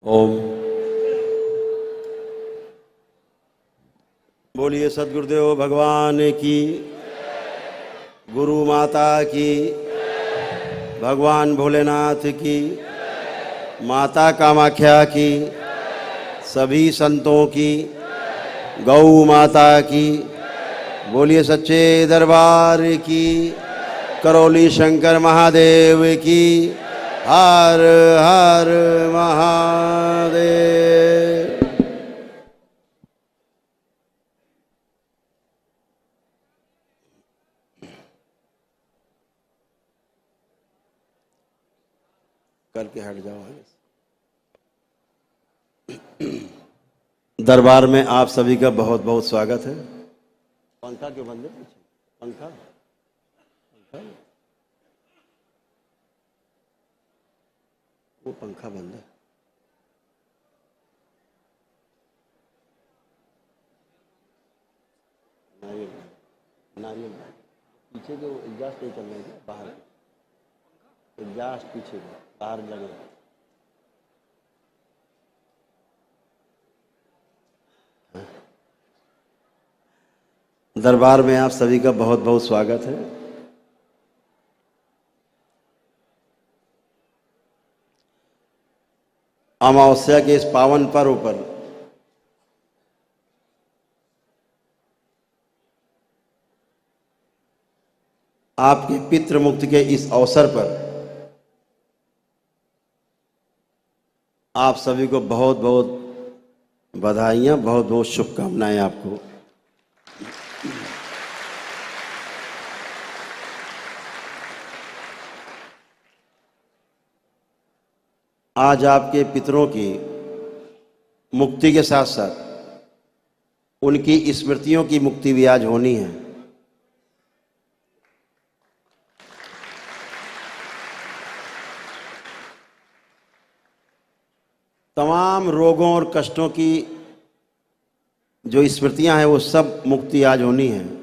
ओम। बोलिए सद्गुरुदेव भगवान की, गुरु माता की, भगवान भोलेनाथ की, माता कामाख्या की, सभी संतों की, गौ माता की। बोलिए सच्चे दरबार की, करौली शंकर महादेव की। हर हर महादेव। करके हट जाओ आगे। दरबार में आप सभी का बहुत बहुत स्वागत है। पंखा क्यों बंद है? पंखा पंखा वो पंखा बंद है। नारियल पीछे के एग्जॉस्ट नहीं चल रहे हैं, बाहर एग्जॉस्ट पीछे बाहर लगे। दरबार में आप सभी का बहुत बहुत स्वागत है। अमावस्या के इस पावन पर्व पर आपके पितृ मुक्ति के इस अवसर पर आप सभी को बहुत बहुत बधाइयाँ, बहुत बहुत शुभकामनाएं आपको। आज आपके पितरों की मुक्ति के साथ साथ उनकी स्मृतियों की मुक्ति भी आज होनी है। तमाम रोगों और कष्टों की जो स्मृतियां हैं वो सब मुक्ति आज होनी है।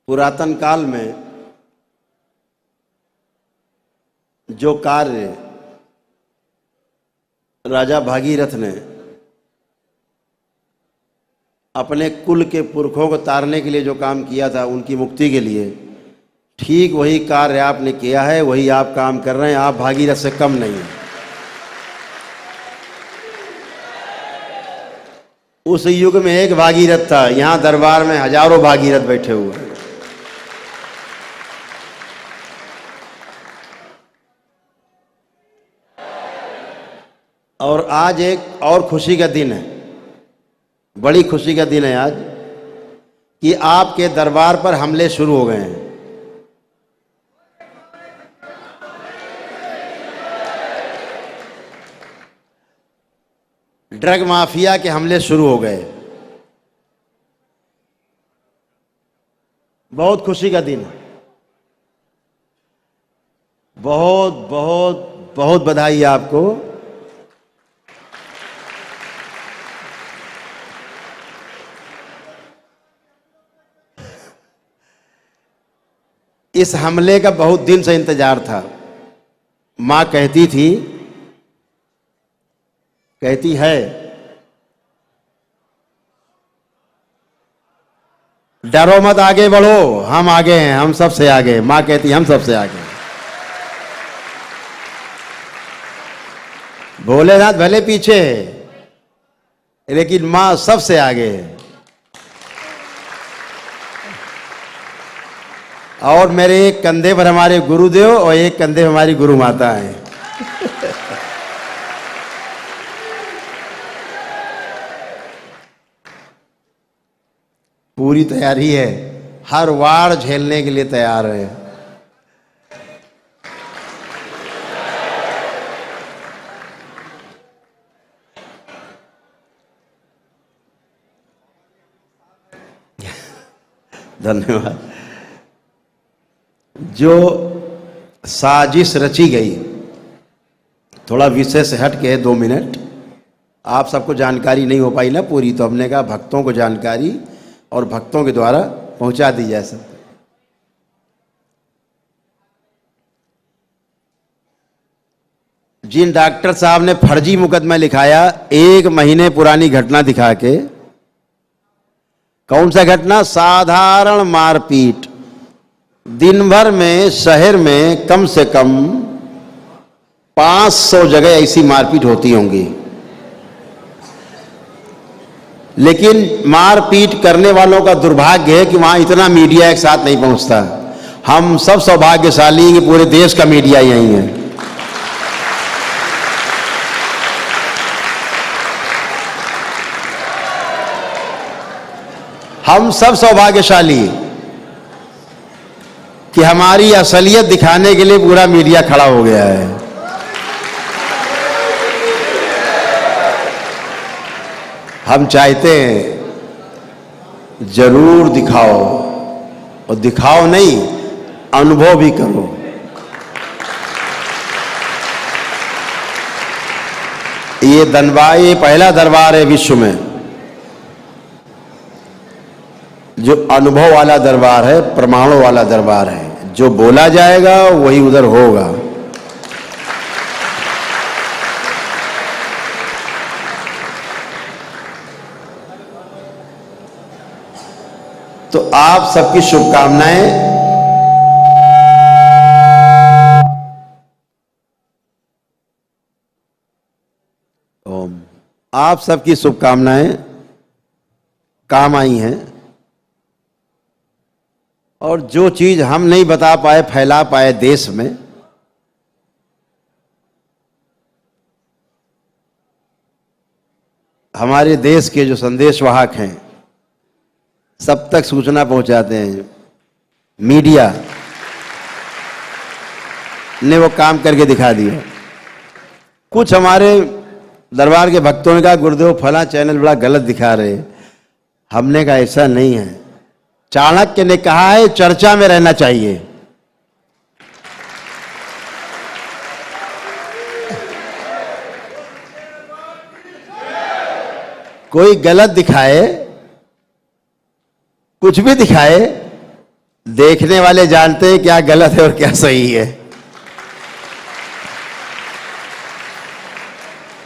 पुरातन काल में जो कार्य राजा भागीरथ ने अपने कुल के पुरखों को तारने के लिए जो काम किया था उनकी मुक्ति के लिए, ठीक वही कार्य आपने किया है, वही आप काम कर रहे हैं। आप भागीरथ से कम नहीं हैं। उस युग में एक भागीरथ था, यहां दरबार में हजारों भागीरथ बैठे हुए हैं। और आज एक और खुशी का दिन है, बड़ी खुशी का दिन है आज, कि आपके दरबार पर हमले शुरू हो गए हैं। ड्रग माफिया के हमले शुरू हो गए। बहुत खुशी का दिन है। बहुत बहुत बहुत बधाई आपको। इस हमले का बहुत दिन से इंतजार था। मां कहती है डरो मत, आगे बढ़ो, हम आगे हैं, हम सबसे आगे। मां कहती हम सबसे आगे। भोलेनाथ भले पीछे है, लेकिन मां सबसे आगे है। और मेरे एक कंधे पर हमारे गुरुदेव और एक कंधे पर हमारी गुरु माता है। पूरी तैयारी है, हर वार झेलने के लिए तैयार है। धन्यवाद। जो साजिश रची गई, थोड़ा विषय से हट के 2 मिनट, आप सबको जानकारी नहीं हो पाई ना पूरी, तो हमने कहा भक्तों को जानकारी और भक्तों के द्वारा पहुंचा दी जाए सब। जिन डॉक्टर साहब ने फर्जी मुकदमा लिखाया 1 महीने पुरानी घटना दिखा के, कौन सा घटना? साधारण मारपीट। दिन भर में शहर में कम से कम 500 जगह ऐसी मारपीट होती होंगी, लेकिन मारपीट करने वालों का दुर्भाग्य है कि वहां इतना मीडिया एक साथ नहीं पहुंचता। हम सब सौभाग्यशाली हैं कि पूरे देश का मीडिया यहीं है। हम सब सौभाग्यशाली कि हमारी असलियत दिखाने के लिए पूरा मीडिया खड़ा हो गया है। हम चाहते हैं जरूर दिखाओ, और दिखाओ नहीं, अनुभव भी करो। ये पहला दरबार है विश्व में जो अनुभव वाला दरबार है, प्रमाणों वाला दरबार है। जो बोला जाएगा वही उधर होगा। तो आप सबकी शुभकामनाएं। ओम। आप सबकी शुभकामनाएं काम आई हैं, और जो चीज हम नहीं बता पाए, फैला पाए देश में, हमारे देश के जो संदेशवाहक हैं सब तक सूचना पहुंचाते हैं। मीडिया ने वो काम करके दिखा दिया। कुछ हमारे दरबार के भक्तों ने कहा गुरुदेव फला चैनल बड़ा गलत दिखा रहे। हमने कहा ऐसा नहीं है। चाणक्य ने कहा है चर्चा में रहना चाहिए। कोई गलत दिखाए, कुछ भी दिखाए, देखने वाले जानते हैं क्या गलत है और क्या सही है।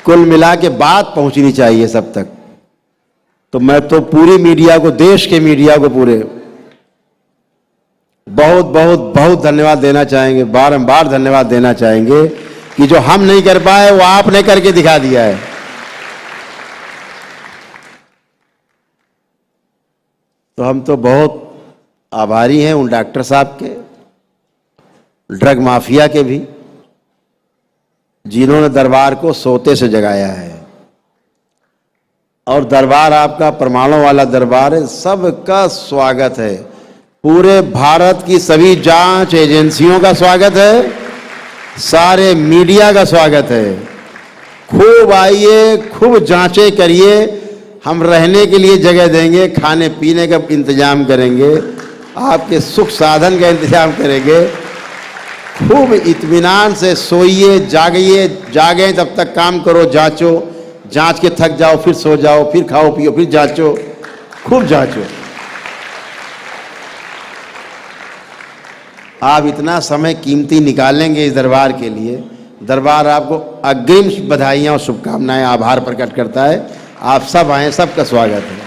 कुल मिला के बात पहुंचनी चाहिए सब तक। तो मैं तो पूरी मीडिया को, देश के मीडिया को पूरे बहुत बहुत बहुत धन्यवाद देना चाहेंगे, बारंबार धन्यवाद देना चाहेंगे कि जो हम नहीं कर पाए वो आपने करके दिखा दिया है। तो हम तो बहुत आभारी हैं उन डॉक्टर साहब के, ड्रग माफिया के भी, जिन्होंने दरबार को सोते से जगाया है। और दरबार आपका प्रमाणों वाला दरबार है। सबका स्वागत है। पूरे भारत की सभी जांच एजेंसियों का स्वागत है, सारे मीडिया का स्वागत है। खूब आइए, खूब जांचें करिए। हम रहने के लिए जगह देंगे, खाने पीने का इंतजाम करेंगे, आपके सुख साधन का इंतजाम करेंगे। खूब इत्मीनान से सोइए, जागिए, जागें तब तक काम करो, जांचो, जांच के थक जाओ फिर सो जाओ, फिर खाओ पियो, फिर जांचो, खूब जांचो। आप इतना समय कीमती निकालेंगे इस दरबार के लिए, दरबार आपको अग्रिम बधाइयां और शुभकामनाएं, आभार प्रकट करता है। आप सब आए, सबका स्वागत है।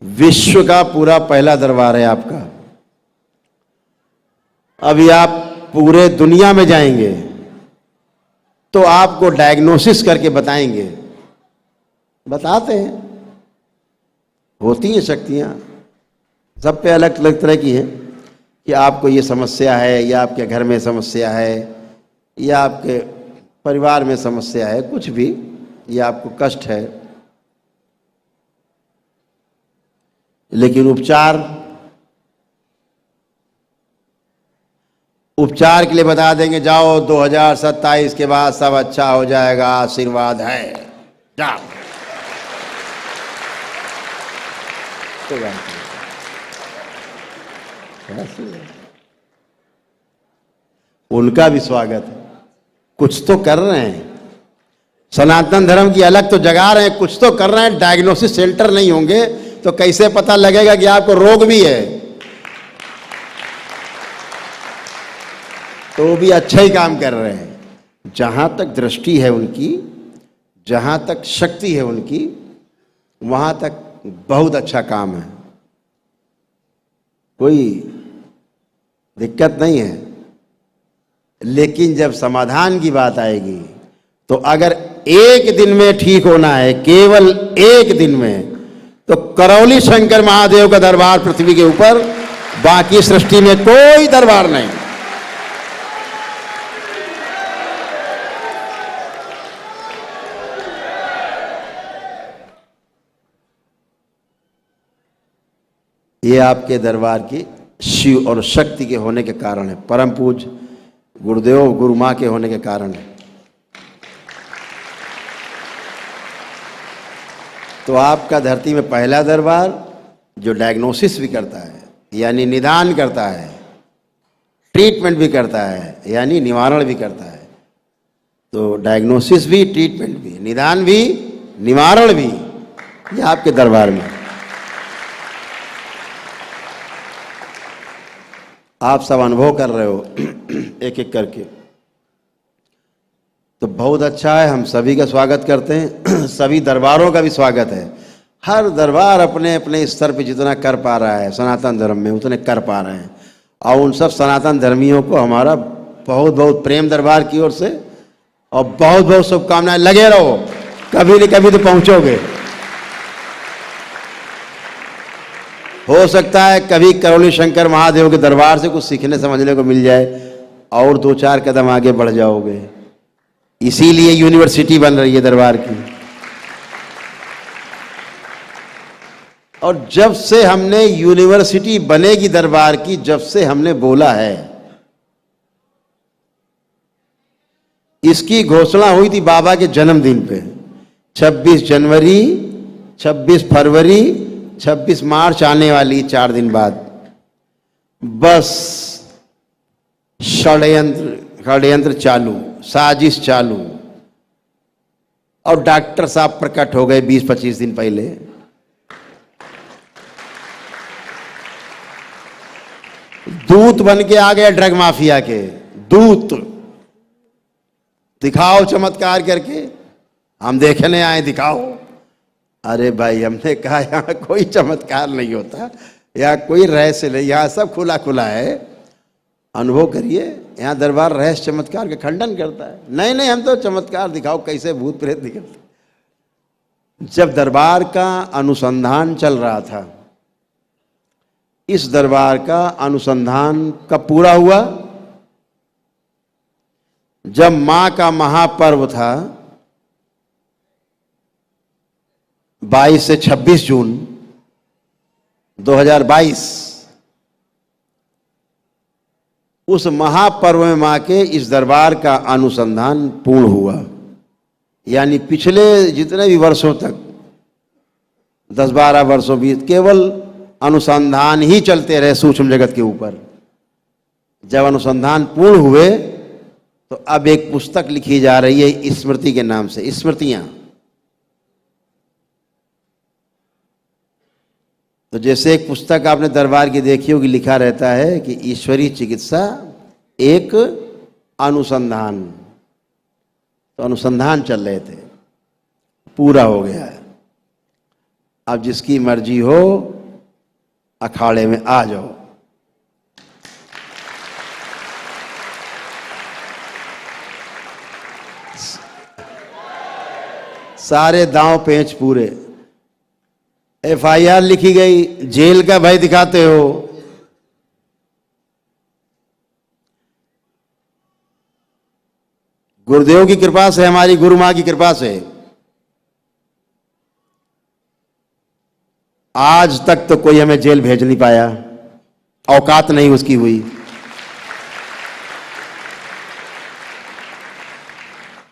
विश्व का पूरा पहला दरबार है आपका। अभी आप पूरे दुनिया में जाएंगे तो आपको डायग्नोसिस करके बताएंगे, बताते हैं, होती हैं शक्तियां, सब पे अलग अलग तरह की है कि आपको ये समस्या है, या आपके घर में समस्या है, या आपके परिवार में समस्या है, कुछ भी, या आपको कष्ट है। लेकिन उपचार के लिए बता देंगे, जाओ 2027 के बाद सब अच्छा हो जाएगा, आशीर्वाद है, जाओ। तो उनका भी स्वागत है। कुछ तो कर रहे हैं, सनातन धर्म की अलग तो जगा रहे हैं, कुछ तो कर रहे हैं। डायग्नोसिस सेंटर नहीं होंगे तो कैसे पता लगेगा कि आपको रोग भी है? तो भी अच्छा ही काम कर रहे हैं। जहां तक दृष्टि है उनकी, जहां तक शक्ति है उनकी, वहां तक बहुत अच्छा काम है, कोई दिक्कत नहीं है। लेकिन जब समाधान की बात आएगी तो अगर एक दिन में ठीक होना है, केवल एक दिन में, तो करौली शंकर महादेव का दरबार पृथ्वी के ऊपर, बाकी सृष्टि में कोई दरबार नहीं। ये आपके दरबार की शिव और शक्ति के होने के कारण है, परम पूज्य गुरुदेव गुरु माँ के होने के कारण है। तो आपका धरती में पहला दरबार जो डायग्नोसिस भी करता है, यानी निदान करता है, ट्रीटमेंट भी करता है, यानी निवारण भी करता है। तो डायग्नोसिस भी, ट्रीटमेंट भी, निदान भी, निवारण भी, ये आपके दरबार में। आप सब अनुभव कर रहे हो एक एक करके, तो बहुत अच्छा है। हम सभी का स्वागत करते हैं, सभी दरबारों का भी स्वागत है। हर दरबार अपने अपने स्तर पे जितना कर पा रहा है सनातन धर्म में, उतने कर पा रहे हैं। और उन सब सनातन धर्मियों को हमारा बहुत बहुत प्रेम दरबार की ओर से, और बहुत बहुत शुभकामनाएं। लगे रहो, कभी न कभी तो पहुंचोगे। हो सकता है कभी करौली शंकर महादेव के दरबार से कुछ सीखने समझने को मिल जाए और 2-4 कदम आगे बढ़ जाओगे। इसीलिए यूनिवर्सिटी बन रही है दरबार की। और जब से हमने यूनिवर्सिटी बनेगी दरबार की, जब से हमने बोला है, इसकी घोषणा हुई थी बाबा के जन्मदिन पे, 26 जनवरी, 26 फरवरी, 26 मार्च आने वाली 4 दिन बाद। बस षड्यंत्र चालू, साजिश चालू, और डॉक्टर साहब प्रकट हो गए 20-25 दिन पहले। दूत बन के आ गए ड्रग माफिया के, दूत। दिखाओ चमत्कार करके, हम देखने आए, दिखाओ। अरे भाई, हमने कहा यहाँ कोई चमत्कार नहीं होता, यहाँ कोई रहस्य नहीं, यहाँ सब खुला खुला है। अनुभव करिए, यहाँ दरबार रहस्य चमत्कार का खंडन करता है। नहीं नहीं, हम तो चमत्कार दिखाओ, कैसे भूत प्रेत निकलते। जब दरबार का अनुसंधान चल रहा था, इस दरबार का अनुसंधान कब पूरा हुआ? जब मां का महापर्व था 22 से 26 जून 2022, उस महापर्व में मां के इस दरबार का अनुसंधान पूर्ण हुआ। यानी पिछले जितने भी वर्षों तक, 10-12 वर्षों बीत, केवल अनुसंधान ही चलते रहे सूक्ष्म जगत के ऊपर। जब अनुसंधान पूर्ण हुए तो अब एक पुस्तक लिखी जा रही है स्मृति के नाम से, स्मृतियां। तो जैसे एक पुस्तक आपने दरबार की देखी होगी, लिखा रहता है कि ईश्वरीय चिकित्सा एक अनुसंधान। तो अनुसंधान चल रहे थे, पूरा हो गया है। अब जिसकी मर्जी हो अखाड़े में आ जाओ। सारे दांव पेंच पूरे। FIR लिखी गई, जेल का भय दिखाते हो। गुरुदेव की कृपा से, हमारी गुरु मां की कृपा से आज तक तो कोई हमें जेल भेज नहीं पाया, औकात नहीं उसकी हुई।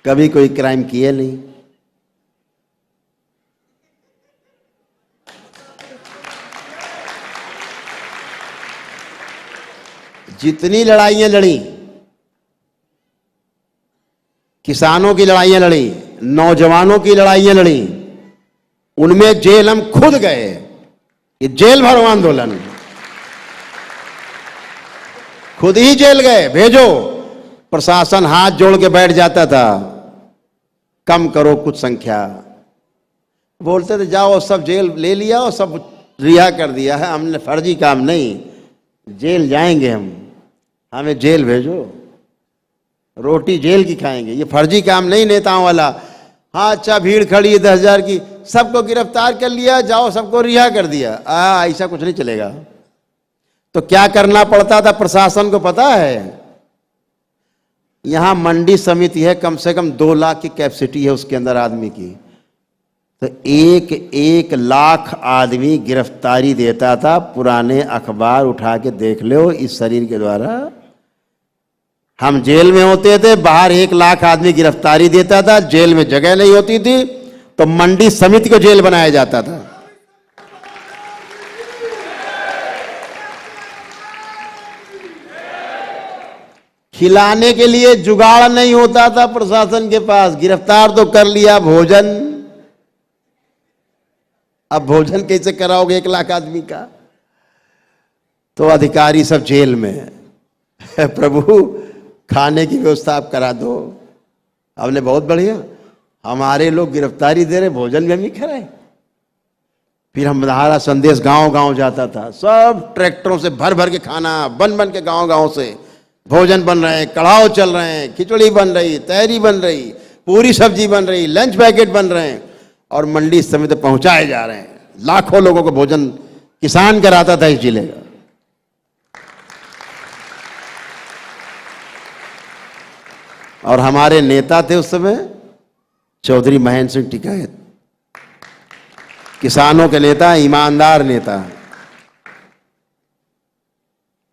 कभी कोई क्राइम किए नहीं। जितनी लड़ाइयां लड़ी, किसानों की लड़ाइयां लड़ी, नौजवानों की लड़ाइयां लड़ी, उनमें जेल हम खुद गए। ये जेल भरो आंदोलन, खुद ही जेल गए, भेजो। प्रशासन हाथ जोड़ के बैठ जाता था, कम करो कुछ संख्या। बोलते थे जाओ सब जेल ले लिया और सब रिहा कर दिया है, हमने फर्जी काम नहीं, जेल जाएंगे हम, हमें जेल भेजो, रोटी जेल की खाएंगे, ये फर्जी काम नहीं नेताओं वाला। हाँ अच्छा भीड़ खड़ी है 10,000 की, सबको गिरफ्तार कर लिया, जाओ सबको रिहा कर दिया, ऐसा कुछ नहीं चलेगा। तो क्या करना पड़ता था प्रशासन को पता है? यहां मंडी समिति है, कम से कम 2 लाख की कैपेसिटी है उसके अंदर आदमी की, तो 1 लाख आदमी गिरफ्तारी देता था। पुराने अखबार उठा के देख लो, इस शरीर के द्वारा हम जेल में होते थे, बाहर 1 लाख आदमी गिरफ्तारी देता था, जेल में जगह नहीं होती थी तो मंडी समिति को जेल बनाया जाता था। खिलाने के लिए जुगाड़ नहीं होता था प्रशासन के पास, गिरफ्तार तो कर लिया, भोजन, अब भोजन कैसे कराओगे 1 लाख आदमी का? तो अधिकारी सब जेल में प्रभु खाने की व्यवस्था आप करा दो। हमने बहुत बढ़िया, हमारे लोग गिरफ्तारी दे रहे, भोजन भी हम ही कराए। फिर हमारा संदेश गांव गांव जाता था, सब ट्रैक्टरों से भर भर के खाना बन बन के गांव गांव से भोजन बन रहे हैं, कढ़ाव चल रहे हैं, खिचड़ी बन रही, तहरी बन रही, पूरी सब्जी बन रही, लंच पैकेट बन रहे हैं और मंडी इस समय तक पहुंचाए जा रहे हैं। लाखों लोगों को भोजन किसान कराता था इस जिले का। और हमारे नेता थे उस समय चौधरी महेंद्र सिंह टिकैत, किसानों के नेता, ईमानदार नेता।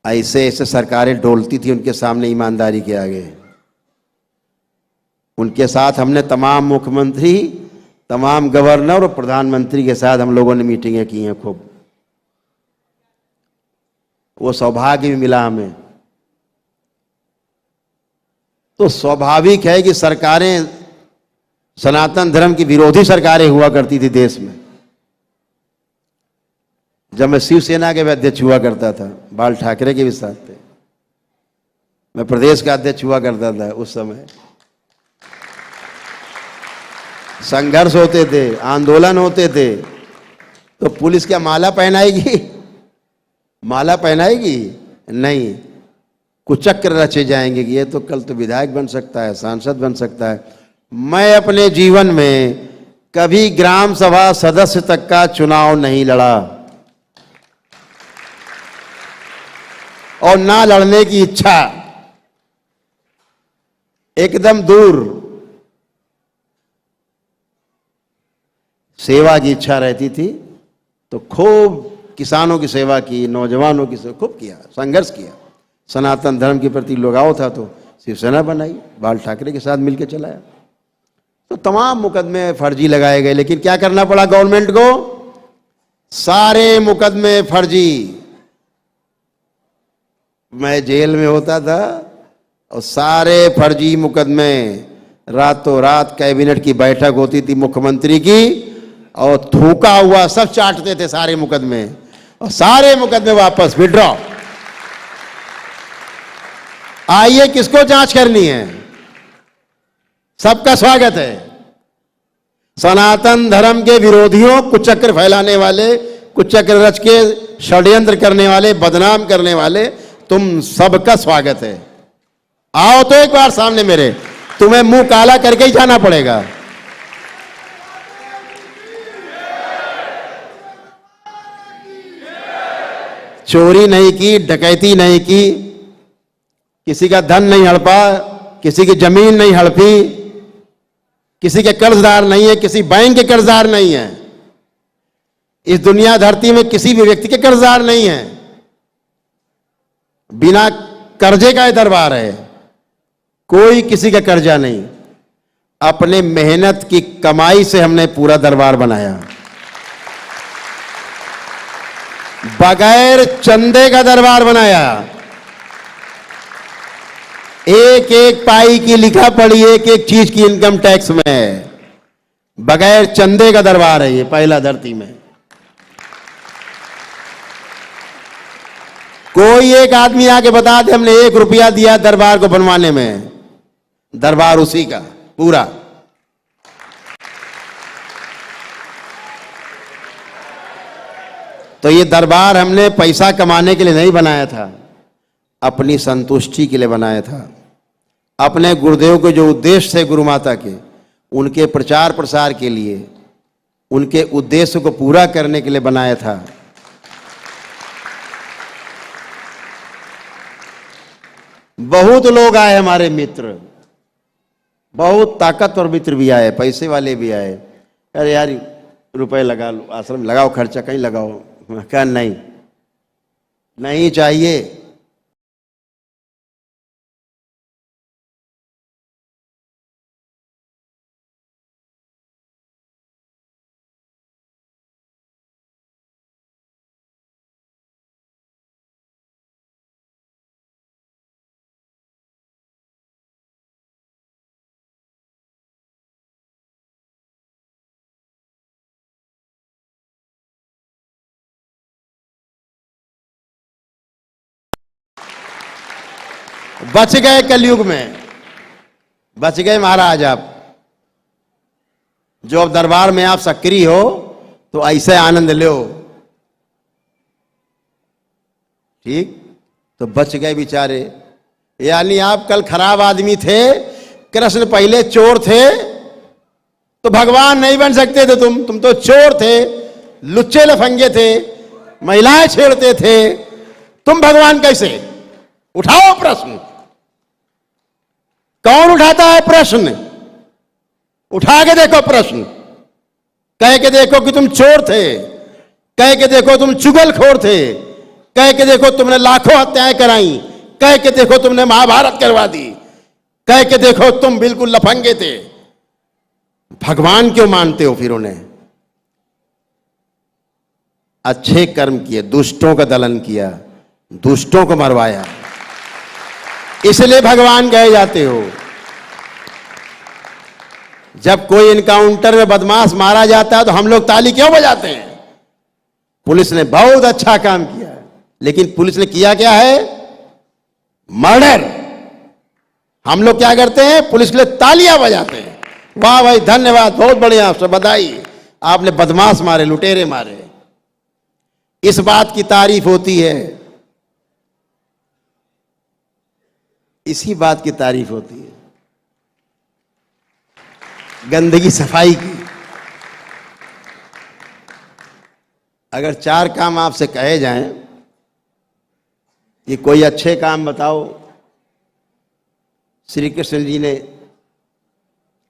ऐसे ऐसे सरकारें डोलती थी उनके सामने ईमानदारी के आगे। उनके साथ हमने तमाम मुख्यमंत्री, तमाम गवर्नर और प्रधानमंत्री के साथ हम लोगों ने मीटिंगें की हैं खूब। वो सौभाग्य भी मिला हमें। तो स्वाभाविक है कि सरकारें, सनातन धर्म की विरोधी सरकारें हुआ करती थी देश में। जब मैं शिवसेना के भी अध्यक्ष हुआ करता था, बाल ठाकरे के भी साथ थे, मैं प्रदेश का अध्यक्ष हुआ करता था, उस समय संघर्ष होते थे, आंदोलन होते थे, तो पुलिस क्या माला पहनाएगी? माला पहनाएगी? नहीं, कुचक्र रचे जाएंगे कि ये तो कल तो विधायक बन सकता है, सांसद बन सकता है। मैं अपने जीवन में कभी ग्राम सभा सदस्य तक का चुनाव नहीं लड़ा और ना लड़ने की इच्छा, एकदम दूर। सेवा की इच्छा रहती थी तो खूब किसानों की सेवा की, नौजवानों की सेवा खूब किया, संघर्ष किया। सनातन धर्म के प्रति लगाव था तो शिवसेना बनाई, बाल ठाकरे के साथ मिलकर चलाया। तो तमाम मुकदमे फर्जी लगाए गए, लेकिन क्या करना पड़ा गवर्नमेंट को? सारे मुकदमे फर्जी। मैं जेल में होता था और सारे फर्जी मुकदमे, रातों रात कैबिनेट की बैठक होती थी मुख्यमंत्री की और थूका हुआ सब चाटते थे सारे मुकदमे, और सारे मुकदमे वापस विड्रॉ। आइए किसको जांच करनी है? सबका स्वागत है। सनातन धर्म के विरोधियों, कुचक्र फैलाने वाले, कुचक्र रच के षड्यंत्र करने वाले, बदनाम करने वाले, तुम सबका स्वागत है। आओ तो एक बार सामने मेरे, तुम्हें मुंह काला करके ही जाना पड़ेगा। चोरी नहीं की, डकैती नहीं की, किसी का धन नहीं हड़पा, किसी की जमीन नहीं हड़पी, किसी के कर्जदार नहीं है, किसी बैंक के कर्जदार नहीं है। इस दुनिया धरती में किसी भी व्यक्ति के कर्जदार नहीं है। बिना कर्जे का ये दरबार है, कोई किसी का कर्जा नहीं। अपने मेहनत की कमाई से हमने पूरा दरबार बनाया, बगैर चंदे का दरबार बनाया। एक एक पाई की लिखा पड़ी, एक एक चीज की इनकम टैक्स में। बगैर चंदे का दरबार है ये, पहला धरती में। कोई एक आदमी आके बता दे हमने 1 रुपया दिया दरबार को बनवाने में, दरबार उसी का पूरा। तो ये दरबार हमने पैसा कमाने के लिए नहीं बनाया था, अपनी संतुष्टि के लिए बनाया था। अपने गुरुदेव के जो उद्देश्य थे गुरु माता के, उनके प्रचार प्रसार के लिए, उनके उद्देश्य को पूरा करने के लिए बनाया था। बहुत लोग आए हमारे मित्र, बहुत ताकतवर मित्र भी आए, पैसे वाले भी आए। अरे यार रुपए लगा लो, आश्रम लगाओ, खर्चा कहीं लगाओ। क्या नहीं, नहीं चाहिए। बच गए कलयुग में, बच गए महाराज आप। जो अब दरबार में आप सक्रिय हो तो ऐसे आनंद लो, ठीक? तो बच गए बेचारे। यानी आप कल खराब आदमी थे, कृष्ण पहले चोर थे, तो भगवान नहीं बन सकते थे। तुम तो चोर थे, लुच्चे लफंगे थे, महिलाएं छेड़ते थे, तुम भगवान कैसे? उठाओ प्रश्न। कौन उठाता है प्रश्न? उठा के देखो प्रश्न, कह के देखो कि तुम चोर थे, कह के देखो तुम चुगलखोर थे, कह के देखो तुमने लाखों हत्याएं कराई, कह के देखो तुमने महाभारत करवा दी, कह के देखो तुम बिल्कुल लफंगे थे। भगवान क्यों मानते हो फिर उन्हें? अच्छे कर्म किए, दुष्टों का दलन किया, दुष्टों को मरवाया, इसलिए भगवान कहे जाते हो। जब कोई इनकाउंटर में बदमाश मारा जाता है तो हम लोग ताली क्यों बजाते हैं? पुलिस ने बहुत अच्छा काम किया है, लेकिन पुलिस ने किया क्या है? मर्डर। हम लोग क्या करते हैं? पुलिस के लिए तालियां बजाते हैं। वाह भाई, धन्यवाद, बहुत बढ़िया, आपसे बधाई, आपने बदमाश मारे, लुटेरे मारे। इस बात की तारीफ होती है, इसी बात की तारीफ होती है, गंदगी सफाई की। अगर 4 काम आपसे कहे जाएं कि कोई अच्छे काम बताओ, श्री कृष्ण जी ने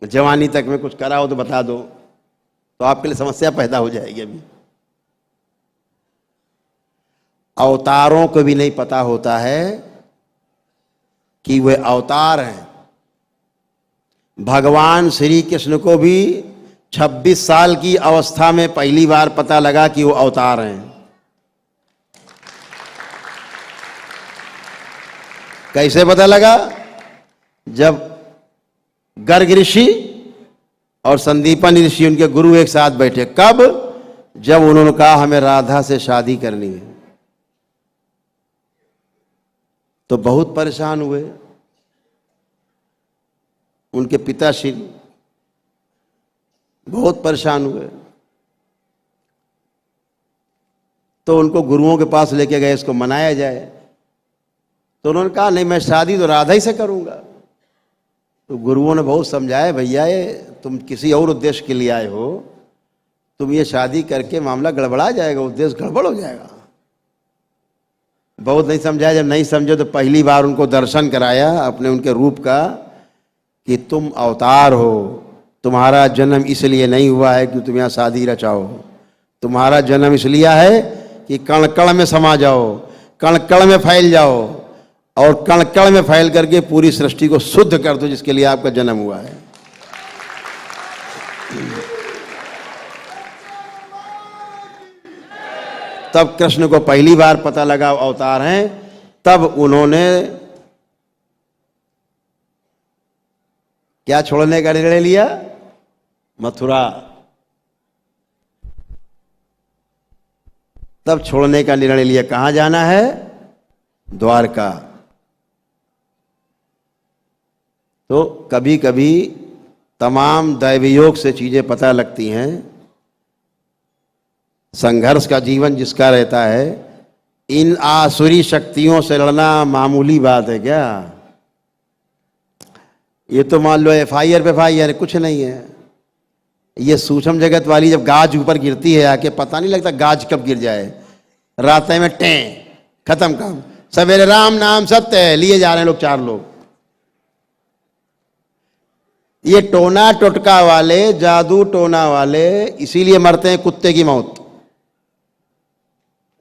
जवानी तक में कुछ करा हो तो बता दो, तो आपके लिए समस्या पैदा हो जाएगी। अभी अवतारों को भी नहीं पता होता है कि वे अवतार हैं। भगवान श्री कृष्ण को भी 26 साल की अवस्था में पहली बार पता लगा कि वो अवतार हैं। कैसे पता लगा? जब गर्ग ऋषि और संदीपन ऋषि, उनके गुरु, एक साथ बैठे। कब? जब उन्होंने कहा हमें राधा से शादी करनी है, तो बहुत परेशान हुए। उनके पिताश्री बहुत परेशान हुए, तो उनको गुरुओं के पास लेके गए, इसको मनाया जाए। तो उन्होंने कहा नहीं, मैं शादी तो राधा ही से करूंगा। तो गुरुओं ने बहुत समझाया, भैया ये तुम किसी और उद्देश्य के लिए आए हो, तुम ये शादी करके मामला गड़बड़ा जाएगा, उद्देश्य गड़बड़ हो जाएगा। बहुत नहीं समझाया। जब नहीं समझे तो पहली बार उनको दर्शन कराया अपने उनके रूप का, कि तुम अवतार हो, तुम्हारा जन्म इसलिए नहीं हुआ है कि तुम यहाँ शादी रचाओ, तुम्हारा जन्म इसलिए है कि कण कण में समा जाओ, कण कण में फैल जाओ, और कण कण में फैल करके पूरी सृष्टि को शुद्ध कर दो, जिसके लिए आपका जन्म हुआ है। तब कृष्ण को पहली बार पता लगा अवतार हैं। तब उन्होंने क्या छोड़ने का निर्णय लिया? मथुरा, तब छोड़ने का निर्णय लिया। कहां जाना है? द्वारका। तो कभी कभी तमाम दैवयोग से चीजें पता लगती हैं। संघर्ष का जीवन जिसका रहता है, इन आसुरी शक्तियों से लड़ना मामूली बात है क्या? ये तो मान लो FIR पे FIR, कुछ नहीं है। ये सूक्ष्म जगत वाली जब गाज ऊपर गिरती है आके, पता नहीं लगता गाज कब गिर जाए। रात में टें, खत्म काम। सवेरे राम नाम सत्य है, लिए जा रहे हैं लोग 4 लोग। ये टोना टोटका वाले, जादू टोना वाले इसीलिए मरते हैं कुत्ते की मौत।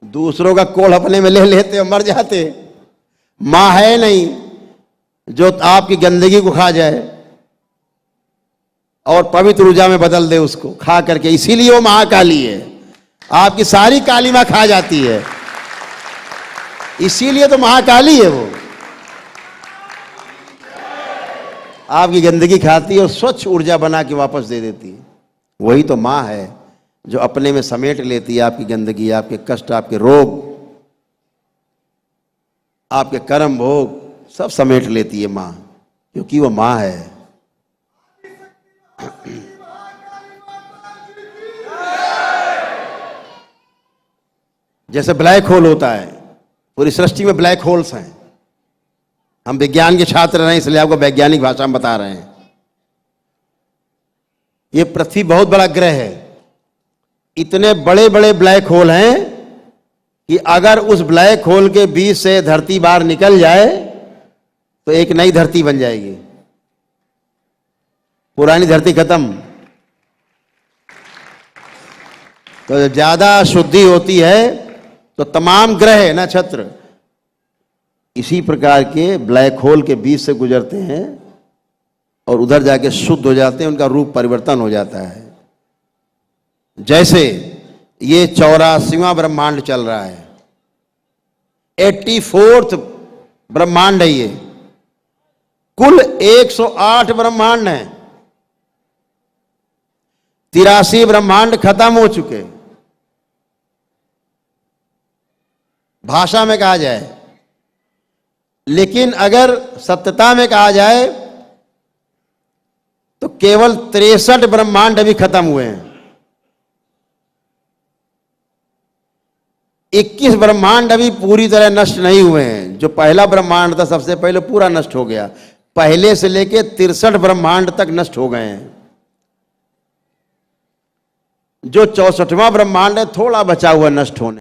दूसरों का कोढ़ अपने में ले लेते और मर जाते। मां है नहीं जो आपकी गंदगी को खा जाए और पवित्र ऊर्जा में बदल दे उसको खा करके। इसीलिए वो महाकाली है, आपकी सारी काली मां खा जाती है। इसीलिए तो महाकाली है वो, आपकी गंदगी खाती है और स्वच्छ ऊर्जा बना के वापस दे देती है। वही तो मां है जो अपने में समेट लेती है आपकी गंदगी, आपके कष्ट, आपके रोग, आपके कर्म भोग सब समेट लेती है मां, क्योंकि वो मां है। जैसे ब्लैक होल होता है, पूरी सृष्टि में ब्लैक होल्स हैं। हम विज्ञान के छात्र रहे इसलिए आपको वैज्ञानिक भाषा में बता रहे हैं। ये पृथ्वी बहुत बड़ा ग्रह है, इतने बड़े बड़े ब्लैक होल हैं कि अगर उस ब्लैक होल के बीच से धरती बाहर निकल जाए तो एक नई धरती बन जाएगी, पुरानी धरती खत्म। तो जब ज्यादा शुद्धि होती है तो तमाम ग्रह नक्षत्र इसी प्रकार के ब्लैक होल के बीच से गुजरते हैं और उधर जाके शुद्ध हो जाते हैं, उनका रूप परिवर्तन हो जाता है। जैसे ये 84वां ब्रह्मांड चल रहा है, 84th ब्रह्मांड है ये। कुल 108 ब्रह्मांड हैं, 83 ब्रह्मांड खत्म हो चुके। भाषा में कहा जाए, लेकिन अगर सत्यता में कहा जाए तो केवल 63 ब्रह्मांड अभी खत्म हुए हैं। 21 ब्रह्मांड अभी पूरी तरह नष्ट नहीं हुए हैं। जो पहला ब्रह्मांड था सबसे पहले पूरा नष्ट हो गया, पहले से लेके 63 ब्रह्मांड तक नष्ट हो गए हैं। जो 64वां ब्रह्मांड है थोड़ा बचा हुआ नष्ट होने।